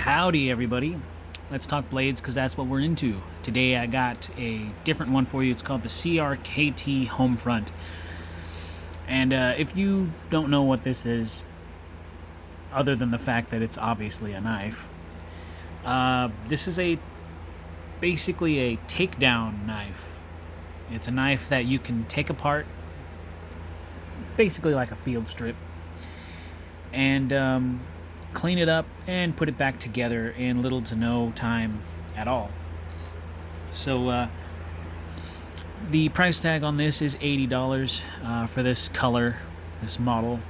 Howdy, everybody. Let's talk blades because that's what we're into. Today I got a different one for you. It's called the CRKT Homefront. And if you don't know what this is, other than the fact that it's obviously a knife, this is basically a takedown knife. It's a knife that you can take apart, basically like a field strip, and clean it up and put it back together in little to no time at all. So the price tag on this is $80 for this color, this model.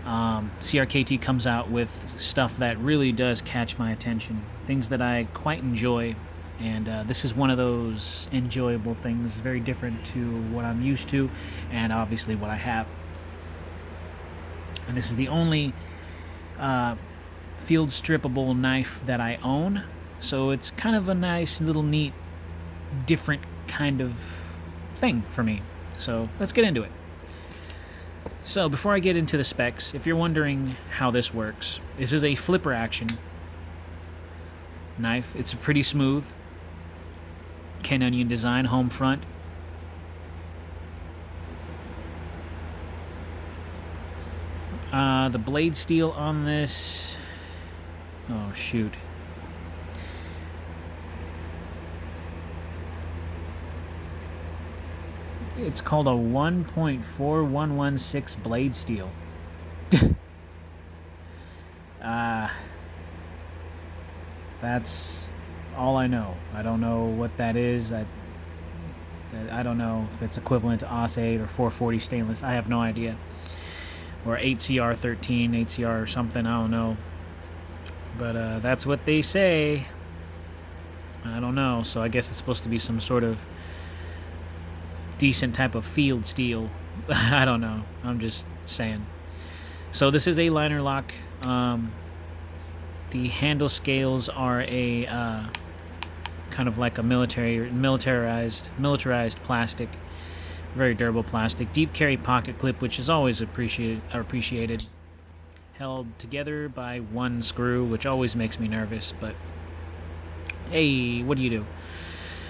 CRKT comes out with stuff that really does catch my attention, things that I quite enjoy, and this is one of those enjoyable things, very different to what I'm used to and obviously what I have. And this is the only field strippable knife that I own, so it's kind of a nice little neat different kind of thing for me. So let's get into it. So before I get into the specs, if you're wondering how this works, this is a flipper action knife. It's a pretty smooth Ken Onion design, home front. The blade steel on this, oh shoot, it's called a 1.4116 blade steel. That's all I know. I don't know what that is. I don't know if it's equivalent to AUS 8 or 440 stainless. I have no idea. Or 8CR13, 8CR or something, I don't know. But that's what they say. I don't know, so I guess it's supposed to be some sort of decent type of field steel. I don't know, I'm just saying. So this is a liner lock. The handle scales are a kind of like a militarized plastic. Very durable plastic. Deep carry pocket clip, which is always appreciated. Held together by one screw, which always makes me nervous, but hey, what do you do?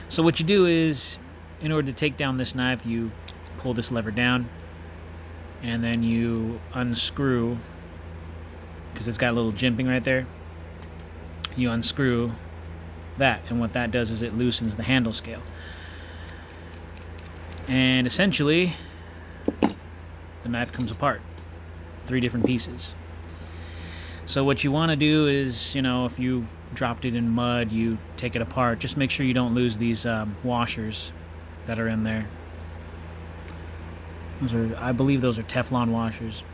So what you do is, in order to take down this knife, you pull this lever down, and then you unscrew, because it's got a little jimping right there. You unscrew that, and what that does is it loosens the handle scale. And essentially, the knife comes apart. 3 different pieces. So what you want to do is, if you dropped it in mud, you take it apart. Just make sure you don't lose these washers that are in there. I believe those are Teflon washers.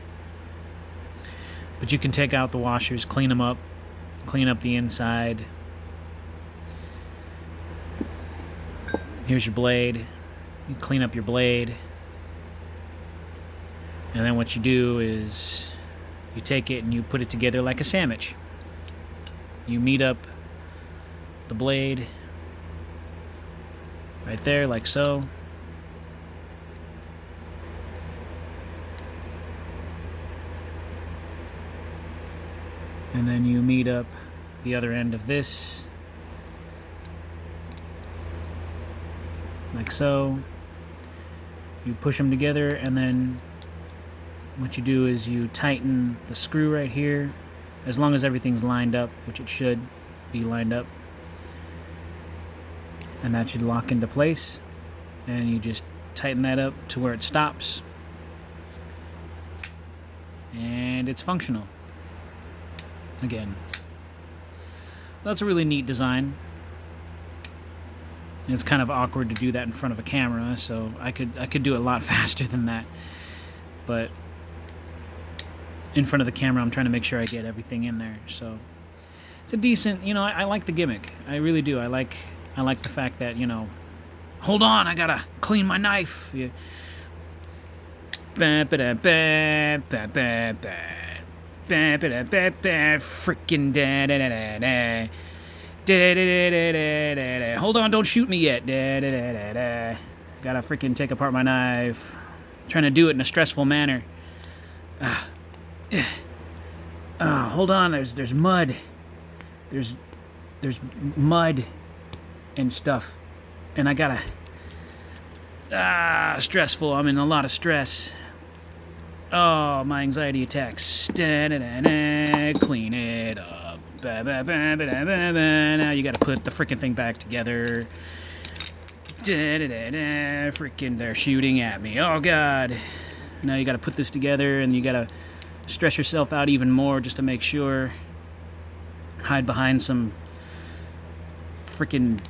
But you can take out the washers, clean them up, clean up the inside. Here's your blade. You clean up your blade, and then what you do is you take it and you put it together like a sandwich. You meet up the blade right there, like so. And then you meet up the other end of this, like so. You push them together, and then what you do is you tighten the screw right here, as long as everything's lined up, which it should be lined up, and that should lock into place. And you just tighten that up to where it stops, and it's functional again. That's a really neat design. It's kind of awkward to do that in front of a camera, so I could do it a lot faster than that. But in front of the camera, I'm trying to make sure I get everything in there. So it's a decent, I like the gimmick. I really do. I like the fact that, hold on, I gotta clean my knife. Yeah. Freaking da da da da da. Hold on, don't shoot me yet. Gotta freaking take apart my knife. Trying to do it in a stressful manner. Hold on, there's mud. there's mud and stuff, and I gotta stressful. I'm in a lot of stress. Oh, my anxiety attacks. Clean it up. Now you gotta put the freaking thing back together. Freaking, they're shooting at me. Oh god. Now you gotta put this together, and you gotta stress yourself out even more just to make sure. Hide behind some freaking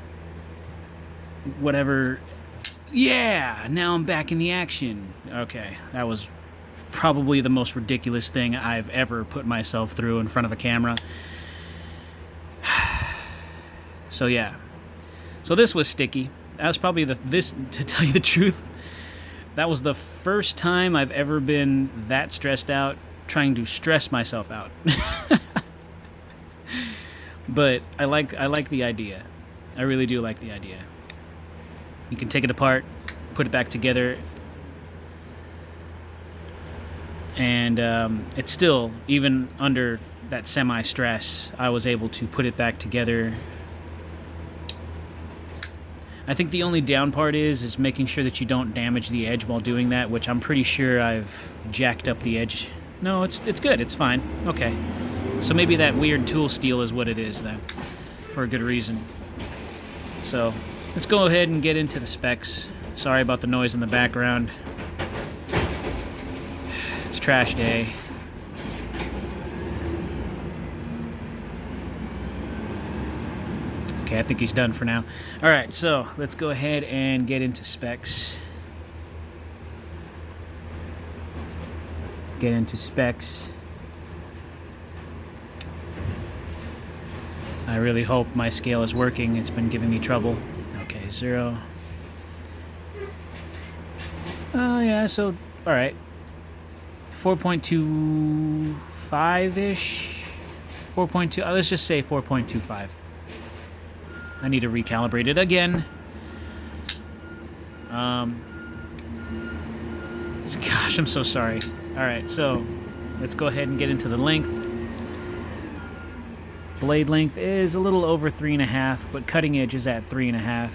whatever. Yeah, now I'm back in the action. Okay, that was probably the most ridiculous thing I've ever put myself through in front of a camera. So yeah. So this was sticky. That was probably to tell you the truth, that was the first time I've ever been that stressed out trying to stress myself out. But I like the idea. I really do like the idea. You can take it apart, put it back together, and it's still, even under that semi-stress, I was able to put it back together. I think the only down part is making sure that you don't damage the edge while doing that, which I'm pretty sure I've jacked up the edge. No, it's good. It's fine. Okay. So maybe that weird tool steel is what it is then, for a good reason. So let's go ahead and get into the specs. Sorry about the noise in the background. It's trash day. Okay, I think he's done for now. Alright, so let's go ahead and get into specs. Get into specs. I really hope my scale is working. It's been giving me trouble. Okay, 0. Oh, yeah, so, alright. 4.25-ish? 4.2, let's just say 4.25. I need to recalibrate it again. Gosh, I'm so sorry. Alright, so let's go ahead and get into the length. Blade length is a little over 3.5, but cutting edge is at 3.5.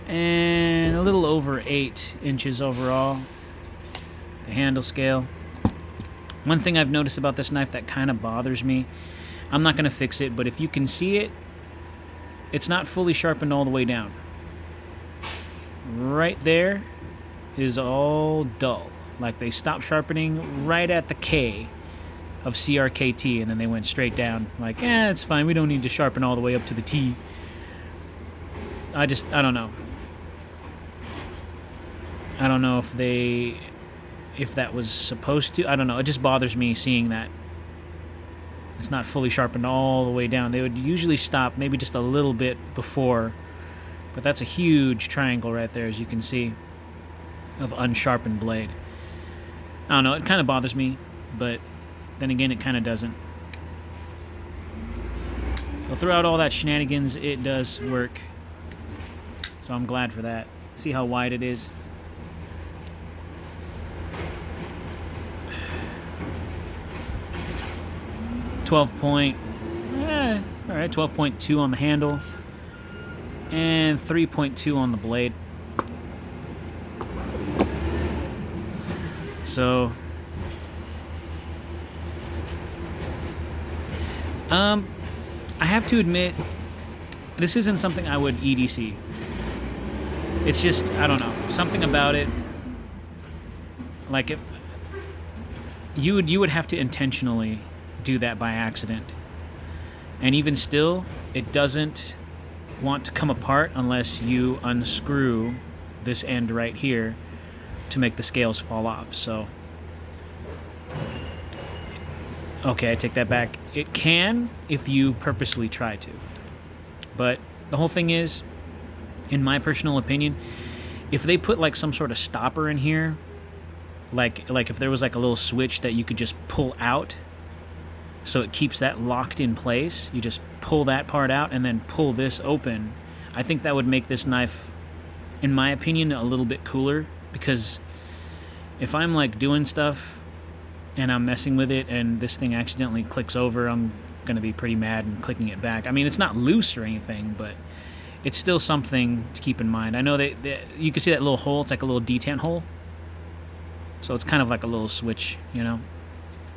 And a little over 8 inches overall. The handle scale. One thing I've noticed about this knife that kind of bothers me, I'm not going to fix it, but if you can see it, it's not fully sharpened all the way down. Right there is all dull. Like they stopped sharpening right at the K of CRKT, and then they went straight down. Like, it's fine. We don't need to sharpen all the way up to the T. I don't know. I don't know if that was supposed to. I don't know. It just bothers me seeing that. It's not fully sharpened all the way down. They would usually stop maybe just a little bit before, but that's a huge triangle right there, as you can see, of unsharpened blade. I don't know, it kind of bothers me, but then again, it kind of doesn't. So throughout all that shenanigans, it does work. So I'm glad for that. See how wide it is? Alright, 12.2 on the handle and 3.2 on the blade. So I have to admit, this isn't something I would EDC. It's just, I don't know, something about it. Like, if you would have to intentionally do that by accident, and even still, it doesn't want to come apart unless you unscrew this end right here to make the scales fall off. So okay, I take that back. It can if you purposely try to, but the whole thing is, in my personal opinion, if they put like some sort of stopper in here, like if there was like a little switch that you could just pull out so it keeps that locked in place, you just pull that part out and then pull this open, I think that would make this knife, in my opinion, a little bit cooler. Because if I'm like doing stuff and I'm messing with it and this thing accidentally clicks over, I'm going to be pretty mad and clicking it back. I mean, it's not loose or anything, but it's still something to keep in mind. I know that you can see that little hole. It's like a little detent hole. So it's kind of like a little switch, you know.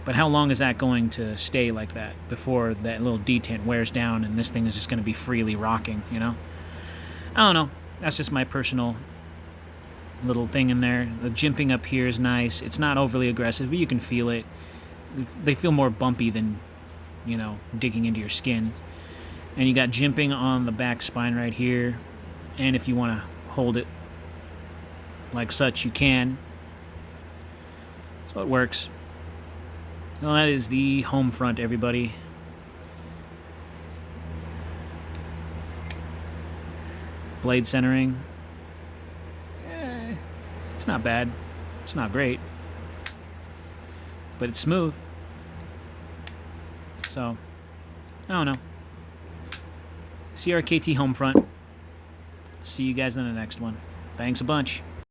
But how long is that going to stay like that before that little detent wears down and this thing is just going to be freely rocking, you know? I don't know. That's just my personal little thing in there. The jimping up here is nice. It's not overly aggressive, but you can feel it. They feel more bumpy than, you know, digging into your skin. And you got jimping on the back spine right here. And if you want to hold it like such, you can. So it works. Well, that is the Homefront, everybody. Blade centering. It's not bad. It's not great. But it's smooth. So, I don't know. CRKT Homefront. See you guys in the next one. Thanks a bunch.